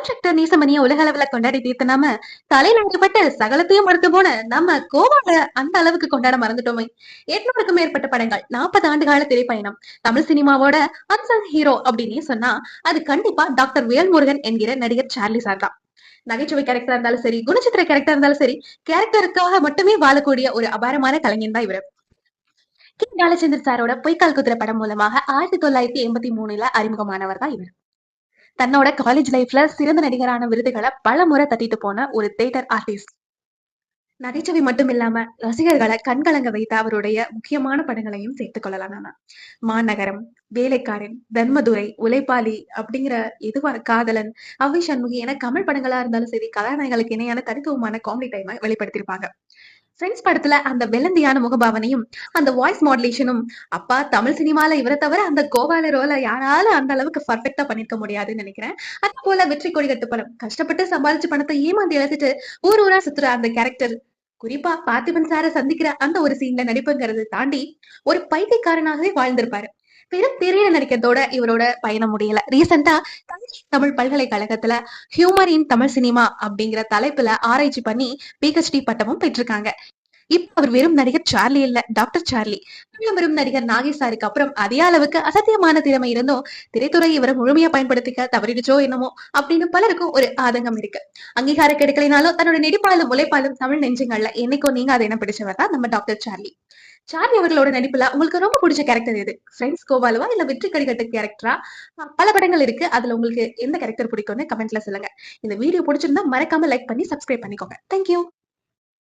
Project நேசமணிய உலக அளவுல கொண்டாடி தீர்த்த நாம தலையில அடிபட்டு சகலத்தையும் மறுத்து போன நம்ம கோவால அந்த அளவுக்கு கொண்டாட மறந்துட்டோமே. 800க்கும் மேற்பட்ட படங்கள், 40 ஆண்டு கால திரைப்பயணம், தமிழ் சினிமாவோட அன்சங் ஹீரோ அப்படின்னே சொன்னா அது கண்டிப்பா டாக்டர் வேல்முருகன் என்கிற நடிகர் சார்லி சார் தான். நகைச்சுவை கேரக்டரா இருந்தாலும் சரி, குணச்சித்திர கேரக்டர் இருந்தாலும் சரி, கேரக்டருக்காக மட்டுமே வாழக்கூடிய ஒரு அபாரமான கலைஞன் தான் இவரு. கே பாலச்சந்தர் சாரோட பொய்க்கால் குதிரை படம் மூலமாக 1983ல அறிமுகமானவர் தான் இவர். தன்னோட காலேஜ் லைஃப்ல சிறந்த நடிகரான விருதுகளை பல முறை தட்டிட்டு போன ஒரு தியேட்டர் ஆர்டிஸ்ட். நகைச்சுவை மட்டும் இல்லாம ரசிகர்களை கண்கலங்க வைத்த அவருடைய முக்கியமான படங்களையும் சேர்த்துக் கொள்ளலாம் நாம. மாநகரம், வேலைக்காரன், தர்மதுரை, உழைப்பாளி அப்படிங்கிற எதுவா காதலன், அவ்வை சண்முகி என கமல் படங்களா இருந்தாலும் சரி, கதாநாயகளுக்கு இணையான தனித்துவமான காமெடி டைமை வெளிப்படுத்தியிருப்பாங்க. ஃப்ரெண்ட்ஸ் படத்துல அந்த வெள்ளந்தியான முகபாவனையும் அந்த வாய்ஸ் மாடுலேஷனும், அப்பா தமிழ் சினிமால இவரை தவிர அந்த கோவால ரோல யாராலும் அந்த அளவுக்கு பர்ஃபெக்டா பண்ணிருக்க முடியாதுன்னு நினைக்கிறேன். அது போல வெற்றி கொடிகட்டு படம், கஷ்டப்பட்டு சம்பாதிச்ச பணத்தை ஏமாந்து இழந்துட்டு ஊர் ஊரா சுத்துற அந்த கேரக்டர், குறிப்பா பார்த்திபன் சார சந்திக்கிற அந்த ஒரு சீன்ல நடிப்புங்கிறது தாண்டி ஒரு பைத்தியக்காரனாகவே வாழ்ந்திருப்பாரு. வெறும் திரையில நடிக்கிறதோட இவரோட பயணம் முடியல. ரீசெண்டா தமிழ் பல்கலைக்கழகத்துல ஹியூமர் இன் தமிழ் சினிமா அப்படிங்கிற தலைப்புல ஆராய்ச்சி பண்ணி பிஹெச்டி பட்டமும் பெற்றிருக்காங்க. இப்ப அவர் வெறும் நடிகர் சார்லி இல்ல, டாக்டர் சார்லி. வெறும் நடிகர் நாகேஷ் சாருக்கு அப்புறம் அதே அளவுக்கு அசத்தியமான திறமை இருந்தும் திரைத்துறை இவரை முழுமையா பயன்படுத்திக்க தவறிடுச்சோ என்னமோ அப்படின்னு பலருக்கும் ஒரு ஆதங்கம் இருக்கு. அங்கீகாரம் கிடைக்கலினாலும் தன்னோட நடிப்பாலும் உழைப்பாலும் தமிழ் நெஞ்சங்கள்ல என்னைக்கோ நீங்க அதை என்ன பிடிச்சவர் தான் நம்ம டாக்டர் சார்லி. சார்லி அவர்களோட நடிப்புல உங்களுக்கு ரொம்ப பிடிச்ச கேரக்டர் எது? ஃப்ரெண்ட்ஸ் கோவாலுவா இல்ல வெற்றி கடிகட்டு கேரக்டரா? பல படங்கள் இருக்கு. அதுல உங்களுக்கு எந்த கேரக்டர் பிடிக்கும்னு கமெண்ட்ல சொல்லுங்க. இந்த வீடியோ பிடிச்சிருந்தா மறக்காம லைக் பண்ணி சப்ஸ்கிரைப் பண்ணிக்கோங்க. தேங்க்யூ.